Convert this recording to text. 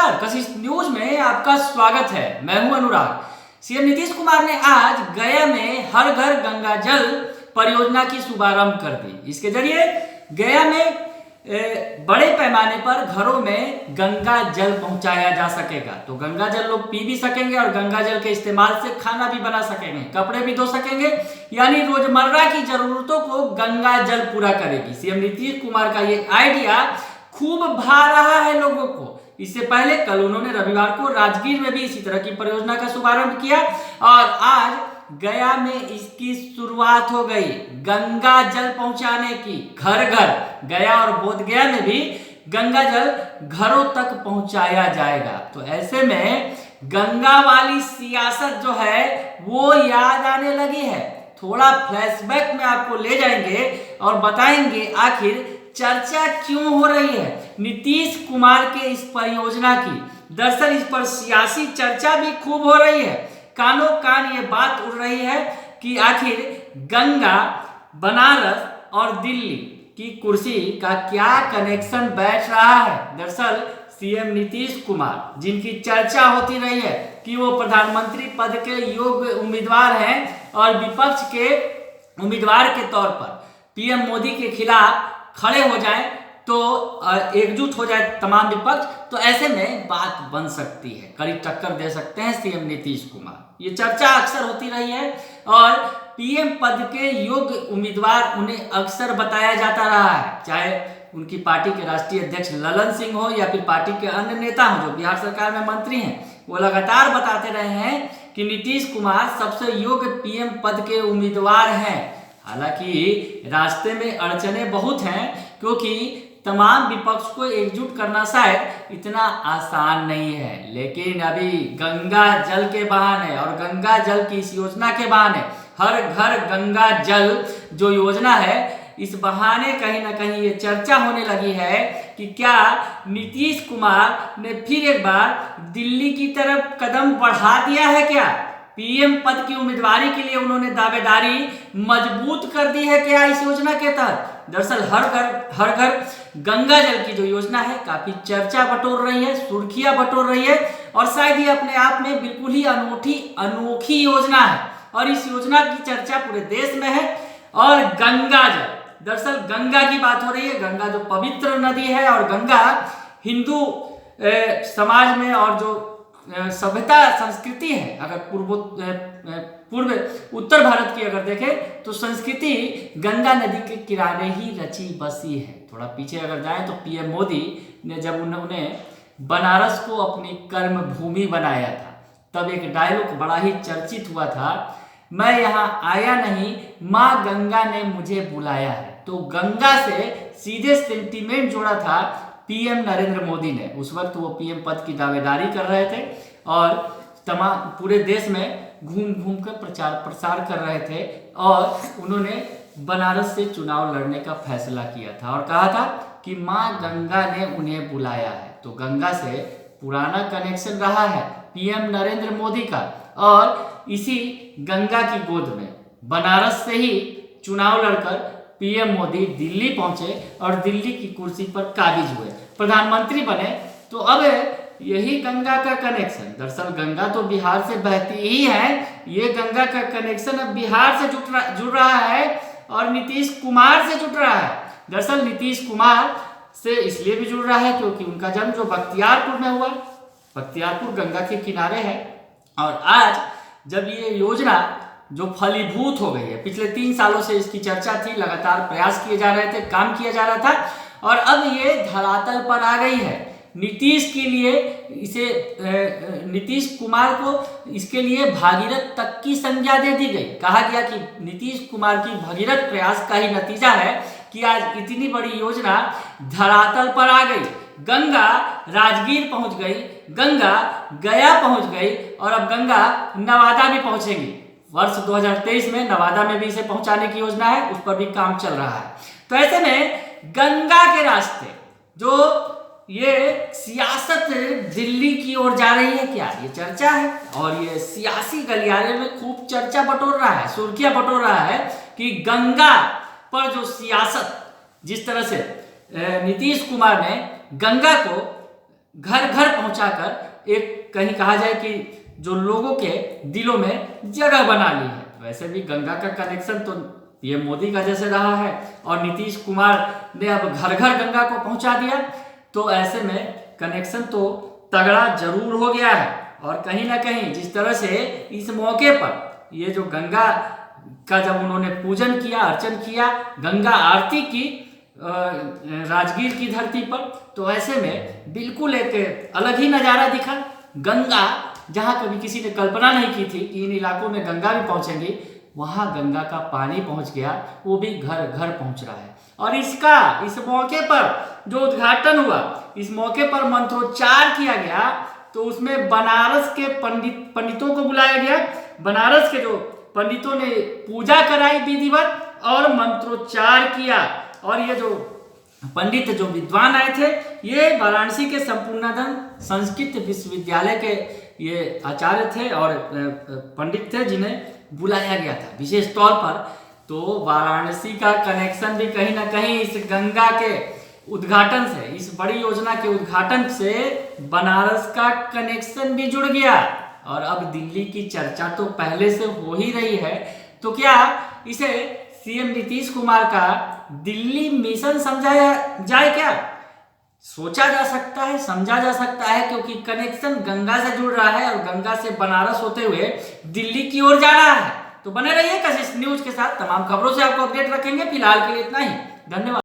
नमस्कार, कशिश न्यूज में आपका स्वागत है। मैं हूं अनुराग। सीएम नीतीश कुमार ने आज गया में हर घर गंगा जल परियोजना की शुभारंभ कर दी। इसके जरिए गया में बड़े पैमाने पर घरों में गंगा जल पहुंचाया जा सकेगा। तो गंगा जल लोग पी भी सकेंगे और गंगा जल के इस्तेमाल से खाना भी बना सकेंगे, कपड़े भी धो सकेंगे, यानी रोजमर्रा की जरूरतों को गंगा जल पूरा करेगी। सीएम नीतीश कुमार का ये आइडिया खूब भा रहा है लोगों को। इससे पहले कल उन्होंने रविवार को राजगीर में भी इसी तरह की परियोजना का शुभारंभ किया और आज गया में इसकी शुरुआत हो गई गंगा जल पहुंचाने की। घर घर गया और बोधगया में भी गंगा जल घरों तक पहुंचाया जाएगा। तो ऐसे में गंगा वाली सियासत जो है वो याद आने लगी है। थोड़ा फ्लैशबैक में आपको ले जाएंगे और बताएंगे आखिर चर्चा क्यों हो रही है नीतीश कुमार के इस परियोजना की। दरअसल इस पर सियासी चर्चा भी खूब हो रही है। कानों कान ये बात उड़ रही है कि आखिर गंगा, बनारस और दिल्ली की कुर्सी का क्या कनेक्शन बैठ रहा है। दरअसल सीएम नीतीश कुमार, जिनकी चर्चा होती रही है कि वो प्रधानमंत्री पद के योग्य उम्मीदवार हैं और विपक्ष के उम्मीदवार के तौर पर पीएम मोदी के खिलाफ खड़े हो जाए तो एकजुट हो जाए तमाम विपक्ष, तो ऐसे में बात बन सकती है, कड़ी टक्कर दे सकते हैं सीएम नीतीश कुमार। ये चर्चा अक्सर होती रही है और पीएम पद के योग्य उम्मीदवार उन्हें अक्सर बताया जाता रहा है, चाहे उनकी पार्टी के राष्ट्रीय अध्यक्ष ललन सिंह हो या फिर पार्टी के अन्य नेता हो जो बिहार सरकार में मंत्री हैं। वो लगातार बताते रहे हैं कि नीतीश कुमार सबसे योग्य पीएम पद के उम्मीदवार हैं। हालांकि रास्ते में अड़चने बहुत हैं, क्योंकि तमाम विपक्ष को एकजुट करना शायद इतना आसान नहीं है। लेकिन अभी गंगा जल के बहाने और गंगा जल की इस योजना के बहाने, हर घर गंगा जल जो योजना है, इस बहाने कहीं ना कहीं ये चर्चा होने लगी है कि क्या नीतीश कुमार ने फिर एक बार दिल्ली की तरफ कदम बढ़ा दिया है। क्या पीएम पद की उम्मीदवारी के लिए उन्होंने दावेदारी मजबूत कर दी है क्या इस योजना के तहत। दरअसल हर घर गंगा जल की जो योजना है काफी चर्चा बटोर रही है, सुर्खियां बटोर रही है और शायद ये अपने आप में बिल्कुल ही अनोखी योजना है और इस योजना की चर्चा पूरे देश में है। और गंगा जल, दरअसल गंगा की बात हो रही है। गंगा जो पवित्र नदी है और गंगा हिंदू समाज में और जो सभ्यता संस्कृति है, अगर पूर्व उत्तर भारत की अगर देखें तो संस्कृति गंगा नदी के किनारे ही रची बसी है। थोड़ा पीछे अगर जाएं तो पीएम मोदी ने जब उन्होंने बनारस को अपनी कर्म भूमि बनाया था, तब एक डायलॉग बड़ा ही चर्चित हुआ था, मैं यहाँ आया नहीं, माँ गंगा ने मुझे बुलाया है। तो गंगा से सीधे सेंटीमेंट जोड़ा था पीएम नरेंद्र मोदी ने। उस वक्त वो पीएम पद की दावेदारी कर रहे थे और तमाम पूरे देश में घूम घूम कर प्रचार प्रसार कर रहे थे और उन्होंने बनारस से चुनाव लड़ने का फैसला किया था और कहा था कि माँ गंगा ने उन्हें बुलाया है। तो गंगा से पुराना कनेक्शन रहा है पीएम नरेंद्र मोदी का और इसी गंगा की गोद में बनारस से ही चुनाव लड़कर पीएम मोदी दिल्ली पहुंचे और दिल्ली की कुर्सी पर काबिज हुए, प्रधानमंत्री बने। तो अब यही गंगा का कनेक्शन, दरअसल गंगा तो बिहार से बहती ही है, ये गंगा का कनेक्शन अब बिहार से जुड़ रहा है और नीतीश कुमार से जुड़ रहा है। दरअसल नीतीश कुमार से इसलिए भी जुड़ रहा है क्योंकि उनका जन्म जो बख्तियारपुर में हुआ, बख्तियारपुर गंगा के किनारे है और आज जब ये योजना जो फलीभूत हो गई है, पिछले 3 सालों से इसकी चर्चा थी, लगातार प्रयास किए जा रहे थे, काम किया जा रहा था और अब ये धरातल पर आ गई है। नीतीश के लिए नीतीश कुमार को इसके लिए भागीरथ तक की संज्ञा दे दी गई। कहा गया कि नीतीश कुमार की भगीरथ प्रयास का ही नतीजा है कि आज इतनी बड़ी योजना धरातल पर आ गई। गंगा राजगीर पहुंच गई, गंगा गया पहुंच गई और अब गंगा नवादा भी पहुंचेगी। वर्ष 2023 में नवादा में भी इसे पहुंचाने की योजना है, उस पर भी काम चल रहा है। तो ऐसे में गंगा के रास्ते जो ये सियासत दिल्ली की ओर जा रही है, क्या ये चर्चा है और ये सियासी गलियारे में खूब चर्चा बटोर रहा है, सुर्खियां बटोर रहा है कि गंगा पर जो सियासत, जिस तरह से नीतीश कुमार ने गंगा को घर घर पहुंचाकर एक कहीं कहा जाए कि जो लोगों के दिलों में जगह बना ली है। वैसे भी गंगा का कनेक्शन तो पीएम मोदी का जैसे रहा है और नीतीश कुमार ने अब घर घर गंगा को पहुंचा दिया, तो ऐसे में कनेक्शन तो तगड़ा जरूर हो गया है। और कहीं ना कहीं जिस तरह से इस मौके पर ये जो गंगा का जब उन्होंने पूजन किया, अर्चन किया, गंगा आरती की राजगीर की धरती पर, तो ऐसे में बिल्कुल एक अलग ही नज़ारा दिखा। गंगा जहाँ कभी किसी ने कल्पना नहीं की थी कि इन इलाकों में गंगा भी पहुँचेंगी, वहाँ गंगा का पानी पहुँच गया, वो भी घर घर पहुँच रहा है। और इस मौके पर जो उद्घाटन हुआ, इस मौके पर मंत्रोच्चार किया गया, तो उसमें बनारस के पंडितों को बुलाया गया। बनारस के जो पंडितों ने पूजा कराई विधिवत और मंत्रोच्चार किया। और ये जो पंडित जो विद्वान आए थे, ये वाराणसी के संपूर्णानंद संस्कृत विश्वविद्यालय के ये आचार्य थे और पंडित थे, जिन्हें बुलाया गया था विशेष तौर पर। तो वाराणसी का कनेक्शन भी कहीं ना कहीं इस गंगा के उद्घाटन से, इस बड़ी योजना के उद्घाटन से बनारस का कनेक्शन भी जुड़ गया। और अब दिल्ली की चर्चा तो पहले से हो ही रही है, तो क्या इसे सीएम नीतीश कुमार का दिल्ली मिशन समझा जाए क्या? सोचा जा सकता है, समझा जा सकता है, क्योंकि कनेक्शन गंगा से जुड़ रहा है और गंगा से बनारस होते हुए दिल्ली की ओर जा रहा है। तो बने रहिए कशिश न्यूज के साथ, तमाम खबरों से आपको अपडेट रखेंगे। फिलहाल के लिए इतना ही, धन्यवाद।